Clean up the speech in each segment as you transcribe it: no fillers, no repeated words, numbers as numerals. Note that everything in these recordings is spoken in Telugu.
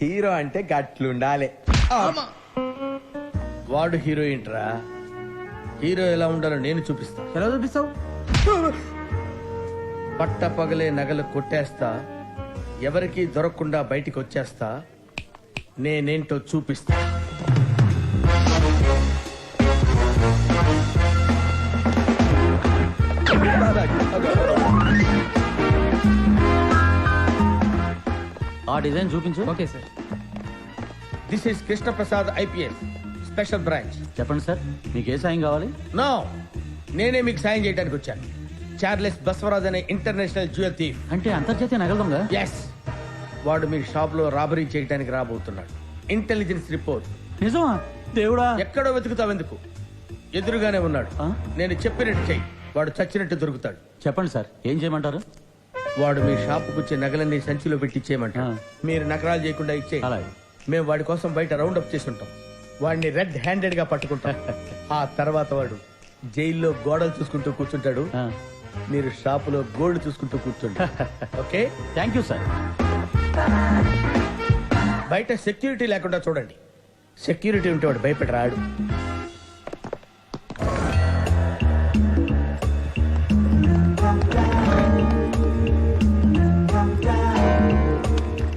హీరో అంటే గట్లుండాలి. వాడు హీరోయిన్ రా. హీరో ఎలా ఉండాలో నేను చూపిస్తా. ఎలా చూపిస్తావు? పట్ట పగలే నగలు కొట్టేస్తా, ఎవరికి దొరకకుండా బయటికి వచ్చేస్తా, నేనేంటో చూపిస్తా. ఆ డిజైన్ చూపించు. Okay sir. This is Krishnaprasad IPS special branch. చెప్పండి సార్, మీకు ఏ సాయం కావాలి? నో, నేనే మీకు సాయం చేయడానికి వచ్చాను. చార్లెస్ బస్వరాజ్ అనే ఇంటర్నేషనల్ జ్యువెల్ థీఫ్. అంటే అంతర్జాతీయ నగల దొంగ? ఎస్, వాడు మీ షాప్ లో రాబరీ చేయడానికి రాబోతున్నాడు. Intelligence report. నిజమా? దేవుడా! ఎక్కడో వెతుకుతావెందుకు, ఎదురుగానే ఉన్నాడు. ఆ? నేను చెప్పినట్టు చెయ్యి, వాడు చచ్చినట్టు దొరుకుతాడు. చెప్పండి సార్, ఏం చేయమంటారు? వాడు మీ షాపుకు వచ్చే నగలన్నీ సంచిలో పెట్టి ఇచ్చేయమంట. ఆ. మీరు నగరాలు చేయకుండా ఇచ్చేయి. అలాగే. మేము వాడి కోసం బయట రౌండ్ అప్ చేసి ఉంటాం. వాడిని రెడ్ హ్యాండెడ్ గా పట్టుకుంటాం. ఆ తర్వాత వాడు జైల్లో గోడలు చూసుకుంటూ కూర్చుంటాడు, ఆ. మీరు షాపులో గోల్డ్ చూసుకుంటూ కూర్చుంటారు. Okay, thank you sir. బయట సెక్యూరిటీ లేకుండా చూడండి. సెక్యూరిటీ ఉంటే వాడు భయపడి రాడు.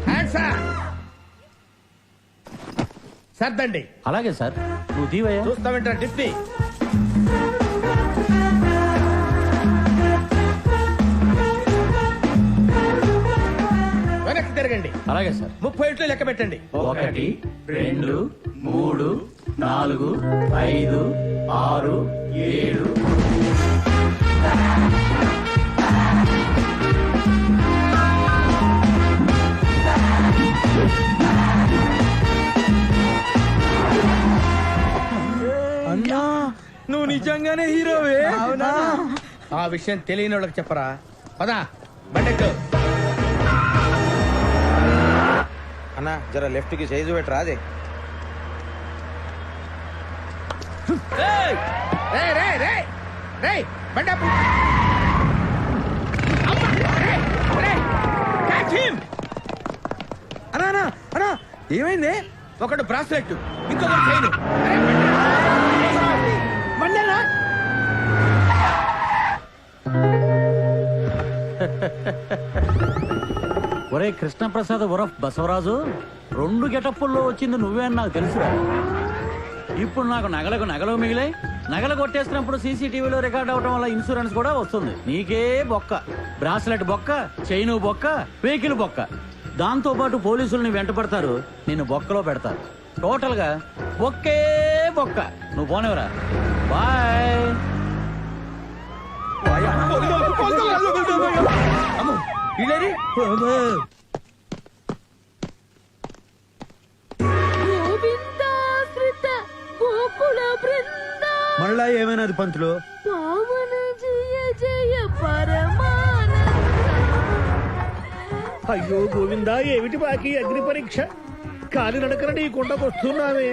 Hands up! సర్దండి. అలాగే సార్, నువ్వు తీవయ్యా. చూస్తామంటారా టిప్పి? వెనక్కి తిరగండి. అలాగే సార్. 30 ఇట్లు లెక్క పెట్టండి. 1 2 3 4 5 6 7. అన్నా, నువ్వు నిజంగానే హీరోవే? అవునా? ఆ విషయం తెలియని వాళ్ళకి చెప్పరా. పదా బండెక్కు. అన్నా, జర లెఫ్ట్ కి సైజు పెట్టరా. అదే బండాపు. అన్నా అన్నా అన్నా, ఏమైంది? ఒకడు బ్రాస్లెట్, ఇంకొకటి చైన్. ఒరే కృష్ణప్రసాద్ ఉరఫ్ బసవరాజు, 2 గెటప్పుల్లో వచ్చింది నువ్వే అని నాకు తెలుసురా. ఇప్పుడు నాకు నగలు మిగిలాయి. నగలు కొట్టేసినప్పుడు సీసీటీవీలో రికార్డ్ అవడం వల్ల ఇన్సూరెన్స్ కూడా వస్తుంది. నీకే బొక్క. బ్రాస్లెట్ బొక్క, చైను బొక్క, వెహికల్ బొక్క. దాంతో పాటు పోలీసుల్ని వెంటపడతారు, నిన్ను బొక్కలో పెడతారు. టోటల్ గా బొక్కే బొక్క. నువ్వు పోనేవరా. బాయ్. గోవిందాశ్రిత గోకుల బృంద మళ్ళా ఏమైనది పంతులు? పావన జయ జయ పరమానంద. అయ్యో గోవిందా, ఏమిటి బాకీ అగ్ని పరీక్ష? కాలి నడకన నీ కుండకు వస్తున్నావే.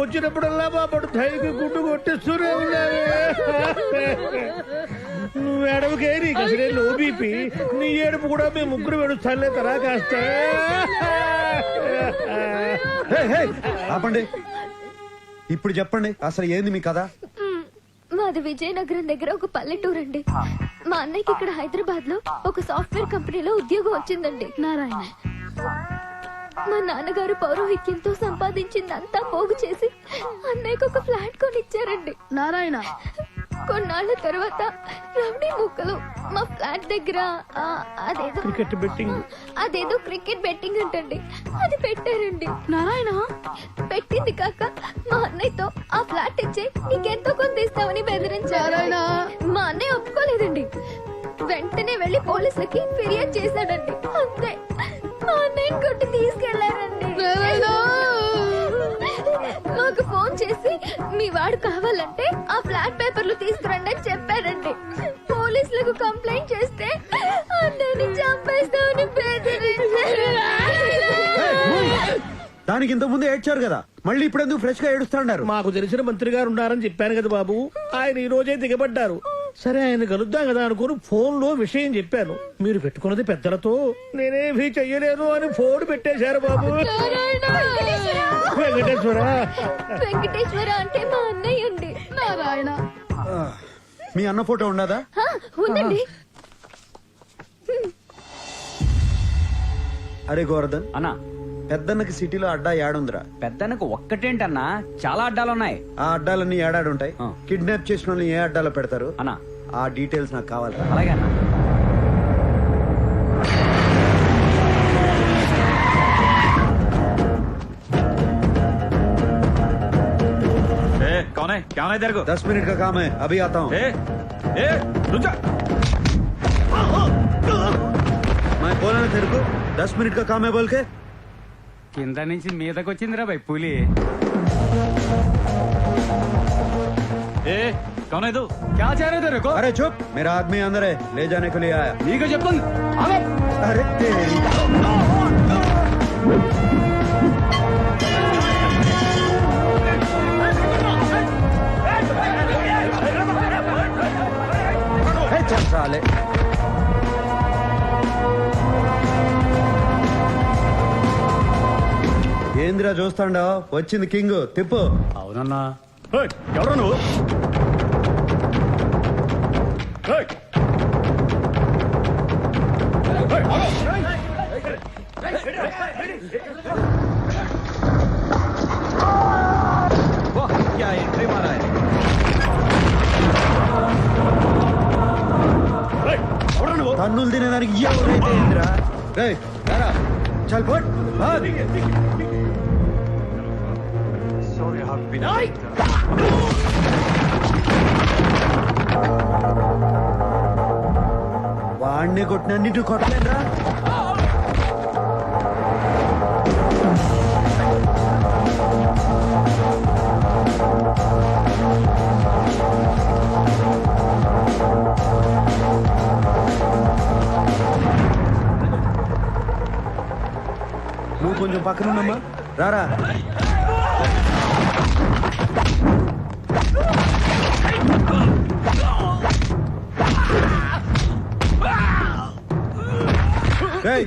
వచ్చినప్పుడల్లా మా పడు ధైర్యం గుడ్డు కొట్టిస్తూనే ఉన్నావే. నువ్వు ఏడవకే, నీకు అసలే లో బీపీ. నీ ఏడుపు కూడా మేము ముగ్గురు వెడుస్తానులే తరా కాస్త. ఆపండి. ఇప్పుడు చెప్పండి, అసలు ఏంది మీ కథ? మాది విజయనగరం దగ్గర ఒక పల్లెటూరు అండి. మా అన్నయ్యకి ఇక్కడ హైదరాబాద్ లో ఒక సాఫ్ట్వేర్ కంపెనీలో ఉద్యోగం వచ్చిందండి. నారాయణ మా నాన్నగారు పౌరోహిత్యంతో సంపాదించిందంతా పోగు చేసి అన్నయ్యకు ఒక ఫ్లాట్ కొనిచ్చారండి. నారాయణ కొన్నాళ్ళ తర్వాత రౌడీ ముక్కలు మా ఫ్లాట్ దగ్గర అదేదో క్రికెట్ బెట్టింగ్ అంటండి, అది పెట్టారండి. నారాయణ పెట్టింది కాక మా అన్నయ్యతో ఆ ఫ్లాట్ ఇచ్చే నీకెంతో కొంత ఇస్తామని బెదిరించారు. మా అన్నయ్య ఒప్పుకోలేదండి. వెంటనే వెళ్లి పోలీసులకి ఫిర్యాదు చేశాడండి. అంతే, మా అన్నయ్యని కొట్టి తీసుకెళ్లారండి. మాకు ఫోన్ చేసి మీ వాడు కావాలంటే ఆ ఫ్లాట్ పేపర్లు తీసుకురండి అని చెప్పారండి. పోలీసులకు కంప్లైంట్ చేస్తే అన్నయ్యని చంపేస్తామని బెదిరించారు. దానికి ఇంత ముందు ఏడ్చారు కదా, మళ్ళీ ఇప్పుడు ఎందుకు ఫ్రెష్ గా ఏడుస్తున్నారు? మాకు తెలిసిన మంత్రి గారు ఉన్నారని చెప్పాను కదా బాబు. ఆయన ఈ రోజే దిగబడ్డారు. సరే ఆయన కలుద్దాం కదా అనుకుని ఫోన్ లో విషయం చెప్పాను. మీరు పెట్టుకున్నది పెద్దలతో, నేనేమీ చెయ్యలేను అని ఫోన్ పెట్టేశారు బాబు. వెంకటేశ్వర వెంకటేశ్వర అంటే మా అన్నయ్య అండి. నారాయణ. మీ అన్న ఫోటో ఉండదా? హా, ఉందండి. అరే గోవర్ధన్, అన్నా పెద్దన్నకి సిటీలో అడ్డా ఏడుందిరా? పెద్దనకు ఒక్కటేంటన్నా, చాలా అడ్డాలున్నాయి. ఆ అడ్డాలన్నీ ఏడాడుంటాయి. ఆ. కిడ్నాప్ చేసిన వాళ్ళని ఏ అడ్డాలో పెడతారు అన్నా ఆ డీటెయిల్స్ నాకు కావాలి. అలాగే అన్నా. कौन है क्या है तेरे को? 10 मिनट का काम है, अभी आता हूँ. रुक जा. मैं बोला ना तेरे को 10 मिनट का काम है बोल के. కింద నుంచి మీదకి వచ్చిందిరా భయ్ పులి. ए कौन है तू? క్యా చేరే तेरे को? अरे चुप, मेरा आदमी अंदर है, ले जाने के लिए आया. నీకు చెప్తుంది. अरे तेरी चल साले. ఏంద్రా చూస్తాండా, వచ్చింది కింగ్, తిప్పు. అవునన్నా. ఎవరు నువ్వు? क्या एंट्री मारा है? తన్నులు తినేదానికి ఎవరైతే ఏంద్రా? రేయ్, రారా. చల్ పోట్. వాడిని కొట్టిన నీటి కొట్టలేదురా. నువ్వు కొంచెం పక్కనున్నమ్మా, రారా. రేయ్,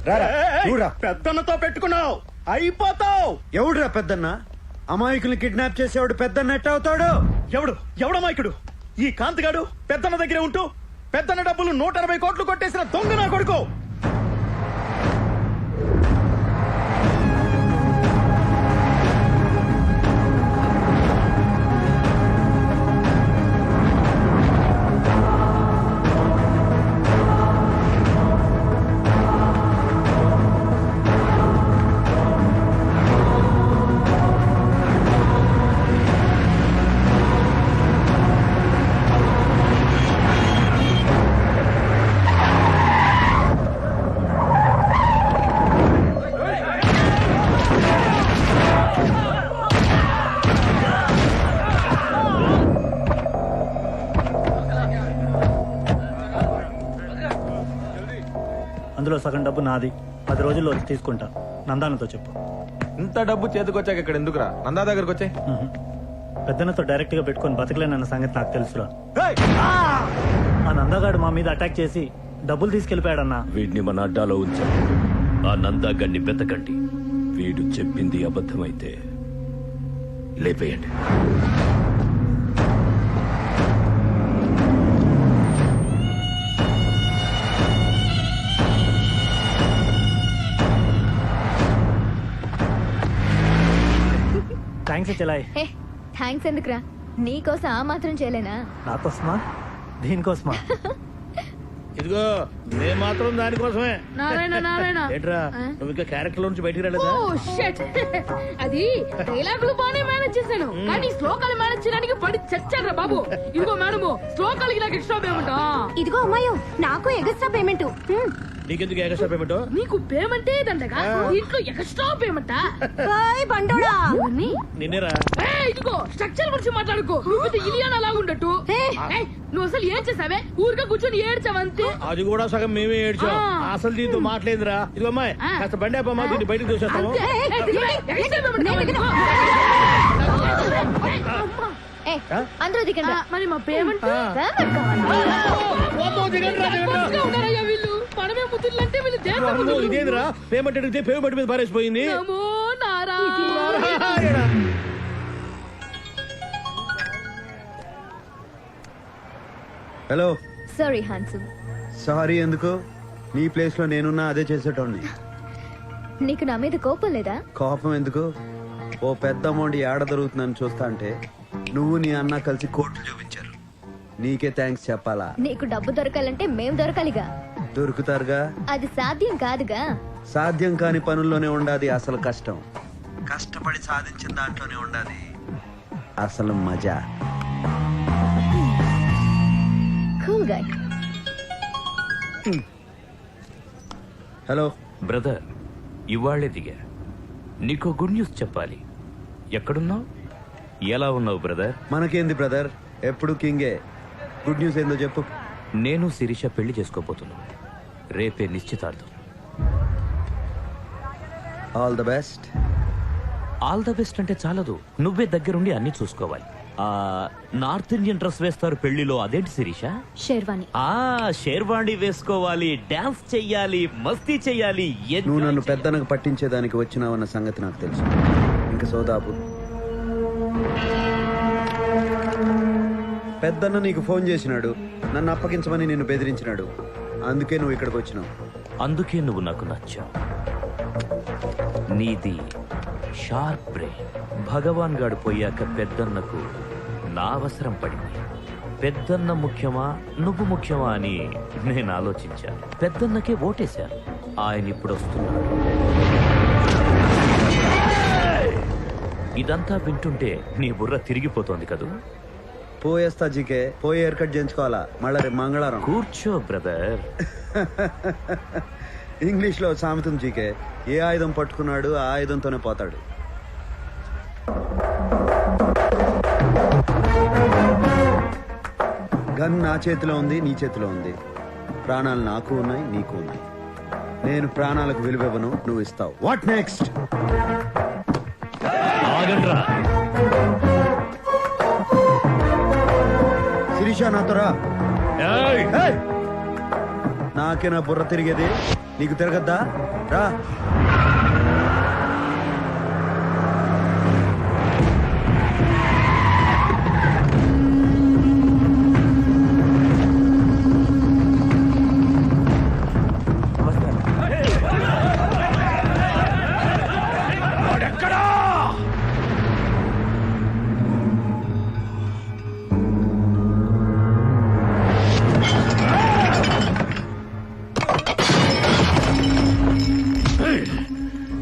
రారా. నువ్వురా. పెద్దన్నతో పెట్టుకున్నావు, అయిపోతావు. ఎవడురా పెద్దన్న? అమాయకుల్ని కిడ్నాప్ చేసేవాడు పెద్దన్న ఎట్ట అవుతాడు? ఎవడమాయకుడు? ఈ కాంతిగాడు పెద్దన్న దగ్గరే ఉంటూ పెద్దన్న డబ్బులు 180 కోట్లు కొట్టేసిన దొంగ నా కొడుకు. అందులో సగం డబ్బు నాది, 10 రోజుల్లో వచ్చి తీసుకుంటా. నందానతో చెప్పు. ఇంత డబ్బు చేతికొచ్చాక ఇక్కడ ఎందుకురా? నందా దగ్గరకు వచ్చే. పెద్దనతో డైరెక్ట్ గా పెట్టుకొని బతకలేనన్న సంగతి నాకు తెలుసురా. ఆ నందాగాడు మా మీద అటాక్ చేసి డబ్బులు తీసుకెళ్లిపోయాడన్నా. వీడిని మన అడ్డాలో ఉంచాం. ఆ నందాగడ్ని బెతకండి. వీడు చెప్పింది అబద్ధమైతే లేపేయండి. థ్యాంక్స్ చెలాయ్. హే, థ్యాంక్స్ ఎందుకురా? నీకోసం ఆ మాత్రం చేయలేనా? నాకోసమా? దీనికోసమా? ఇదిగో నేను మాత్రం దానికోసమే. నారాయణ నారాయణ. ఏంట్రా, నువ్వు ఇంకా క్యారెక్టర్ నుంచి బయటికి రాలేదా? ఓ షట్. అది డైలాగులు బానే మేనేజ్ చేశాను, కానీ శ్లోకాలు మేనేజ్ చేయడానికి పడి చచ్చాడ్రా బాబు. ఇదిగో మేడము, శ్లోకాలకి నాకు ఎక్స్ట్రా పేమెంట్. ఇదిగో అమ్మాయో, నాకు ఎగస్ట్రా పేమెంట్. నీకెందుకు ఎగస్ట్రా పేమెంట్? నీకు పేమెంట్ ఏదండగా, ఇంట్లో ఎక్స్ట్రా పేమెంటా? బండోడా, నిన్నేరా. ఇదిగో స్ట్రక్చర్ గురించి మాట్లాడుకో. నువ్వు ఇలియానా లాగుండట్టు. ఏయ్, నువ్వు అసలు ఏం చేసావే? ఊరికే కూర్చొని ఏడ్చావంతే. అది కూడా సగం మేమే ఏడ్చాం. ఆ. అసలు దీంతో మాట్లాడేదిరా. ఇదిగో అమ్మాయి, ఆ. కాస్త బండి ఆపమ్మా, దీన్ని బయటకు చూసేస్తాము. అంతే. ఏయ్, దిగవే. ఎక్స్ట్రా పేమెంట్ కావాలి నీకు. అమ్మా. ఏ, అందరూ దిగండి. మరి మా పేమెంట్ పేమెంట్ కావాలా? తప్పుగా ఉన్నారయ్యా వీళ్ళు. మనమే ముద్దులంటే వీళ్ళు దేశం ముద్దులు. ఇదేంద్రా పేమెంట్ అడిగితే పేమెంట్ మీద పారేసిపోయింది. నమో Nara. Hello. Sorry handsome. Sorry ఎందుకు? నీ ప్లేస్ లో నేనున్నా అదే చేసేటోడిని. నీకు నా మీద కోపం లేదా? కోపం ఎందుకు? ఓ పెద్ద అమౌంట్ ఏడ దొరుకుతుందని చూస్తా అంటే నువ్వు నీ అన్న కలిసి కోర్టు చూపించారు. నీకే థ్యాంక్స్ చెప్పాలా? నీకు డబ్బు దొరకాలంటే మేం దొరకాలిగా. దొరుకుతారుగా. అది సాధ్యం కాదుగా. సాధ్యం కాని పనుల్లోనే ఉండాది అసలు కష్టం. కష్టపడి సాధించిన దాంట్లోనే ఉండాది అసలు మజా. Cool guy. హలో బ్రదర్, ఇవాళ్లే దిగా. నీకో గుడ్ న్యూస్ చెప్పాలి. ఎక్కడున్నావు? ఎలా ఉన్నావు బ్రదర్? మనకేంది బ్రదర్, ఎప్పుడు కింగే. గుడ్ న్యూస్ ఏందో చెప్పు. నేను శిరీష పెళ్లి చేసుకోబోతున్నాను. రేపే నిశ్చితార్థం. All the best. All the best అంటే చాలదు, నువ్వే దగ్గరుండి అన్ని చూసుకోవాలి. నార్త్ ఇండియన్ డ్రెస్ వేస్తారు పెళ్లిలో, అదేంటి శిరీష? షేర్వాణి. షేర్వాణి వేసుకోవాలి, డాన్స్ చెయ్యాలి, మస్తీ చెయ్యాలి. నువ్వు నన్ను పెద్దనకు పట్టించేదానికి వచ్చినావన్న సంగతి నాకు తెలుసు. ఇంకా సోదాపు. పెద్దన్న నీకు ఫోన్ చేసినాడు, నన్ను అప్పగించమని నిన్ను బెదిరించినాడు. అందుకే నువ్వు ఇక్కడికి వచ్చినావు. అందుకే నువ్వు నాకు నచ్చావు. నీది షార్ప్ బ్రెయిన్. భగవాన్ గాడు పోయాక పెద్దన్నకు నా అవసరం పడింది. పెద్దన్న ముఖ్యమా నువ్వు ముఖ్యమా అని నేను ఆలోచించాను. పెద్దన్నకే ఓటేశాను. ఆయన ఇప్పుడు వస్తున్నాడు. ఇదంతా వింటుంటే నీ బుర్ర తిరిగిపోతోంది కదూ? పోయేస్తా జీకే. పోయి హెయిర్ కట్ చేయించుకోవాలా మళ్ళా రేపు మంగళవారం. కూర్చో బ్రదర్. ఇంగ్లీష్ లో సామెతం జీకే, ఏ ఆయుధం పట్టుకున్నాడు ఆ ఆయుధంతోనే పోతాడు. గన్ నా చేతిలో ఉంది, నీ చేతిలో ఉంది. ప్రాణాలు నాకు ఉన్నాయి, నీకు ఉన్నాయి. నేను ప్రాణాలకు విలువివ్వను, నువ్వు ఇస్తావు. What next? శిరీష నాతో రా. ఏయ్! నాకే నా బుర్ర తిరిగేది, నీకు తిరగద్దా? రా.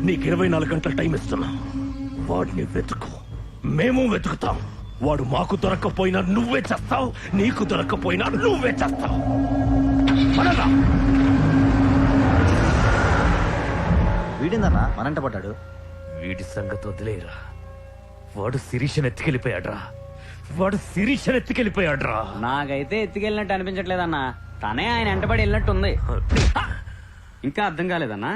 నీకు 24 గంటల టైం ఇస్తున్నా. వాడిని వెతుకు, మేము వెతుకుతాం. వాడు మాకు దొరక్కపోయినా నువ్వే చేస్తావు, నీకు దొరక్కపోయినా నువ్వే చేస్తావు. వీడిందన్నా మనంట పడ్డాడు. వీడి సంగతి వదిలేరా. వాడు శిరీషను ఎత్తుకెళ్ళిపోయాడ్రా. వాడు శిరీషను ఎత్తుకెళ్ళిపోయాడ్రా. నాకైతే ఎత్తుకెళ్ళినట్టు అనిపించట్లేదన్నా. తనే ఆయన వెంటబడి వెళ్ళినట్టుంది. ఇంకా అర్థం కాలేదన్నా?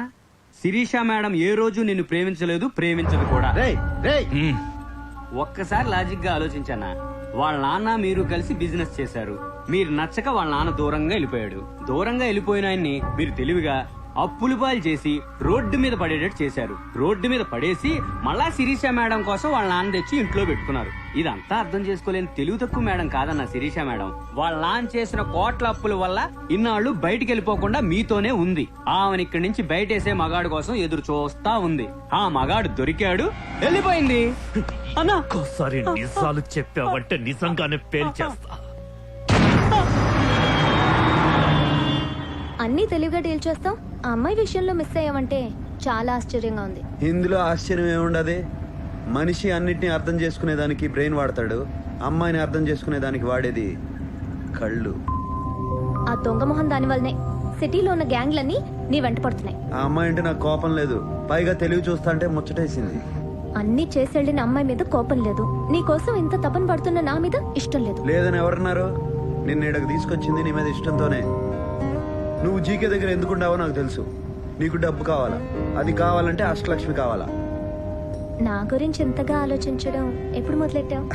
శిరీష మేడం ఏ రోజు నిన్ను ప్రేమించలేదు, ప్రేమించదు కూడా. ఒక్కసారి లాజిక్ గా ఆలోచించానా? వాళ్ళ నాన్న మీరు కలిసి బిజినెస్ చేశారు. మీరు నచ్చక వాళ్ళ నాన్న దూరంగా వెళ్ళిపోయాడు. దూరంగా వెళ్ళిపోయిన ఆయన్ని మీరు తెలివిగా అప్పులు పాలు చేసి రోడ్డు మీద పడేటట్టు చేశారు. రోడ్డు మీద పడేసి మళ్ళా శిరీష మేడం కోసం వాళ్ళ నాన్న తెచ్చి ఇంట్లో పెట్టుకున్నారు. ఇదంతా అర్థం చేసుకోలేని తెలివి తక్కువ మేడం కాదన్న శిరీష మేడం. వాళ్ళ నాన్న చేసిన కోట్ల అప్పుల వల్ల ఇన్నాళ్ళు బయటికి వెళ్ళిపోకుండా మీతోనే ఉంది. ఆమెను ఇక్కడి నుంచి బయటేసే మగాడు కోసం ఎదురు చూస్తా ఉంది. ఆ మగాడు దొరికాడు, వెళ్ళిపోయింది. అన్నా ఒక్కోసారి నిజాలు చెప్పావంటే నిజంగానే పేల్చేస్తా. అన్ని తెలివిగా డీల్ చేస్తాం. ఆ అమ్మాయి విషయంలో మిస్ అయ్యావంటే చాలా ఆశ్చర్యంగా ఉంది. ఇందులో ఆశ్చర్యం ఏముండదు. మనిషి అన్నిటిని అర్థం చేసుకునేదానికి బ్రెయిన్ వాడతాడు, అమ్మాయిని అర్థం చేసుకునేదానికి వాడేది కళ్ళు. ఆ దొంగ మొహం దాని వల్లనే సిటీలో ఉన్న గ్యాంగ్లన్నీ నీ వెంట పడుతున్నాయి. ఆ అమ్మాయి అంటే నాకు కోపం లేదు, పైగా తెలివి చూస్తా అంటే ముచ్చటేసింది. అన్ని చేసి వెళ్ళిన అమ్మాయి మీద కోపం లేదు, నీ కోసం ఇంత తపన పడుతున్న నా మీద ఇష్టం లేదు. లేదని ఎవరన్నారు? నిన్న ఇక్కడికి తీసుకొచ్చింది నీ మీద ఇష్టంతోనే. నువ్వు జీకే దగ్గర ఎందుకుంటావో నాకు తెలుసు. నీకు డబ్బు కావాలా, అది కావాలంటే అష్టలక్ష్మి కావాలా. నా గురించి ఎంతగా ఆలోచించడం ఎప్పుడు మొదలెట్టావు?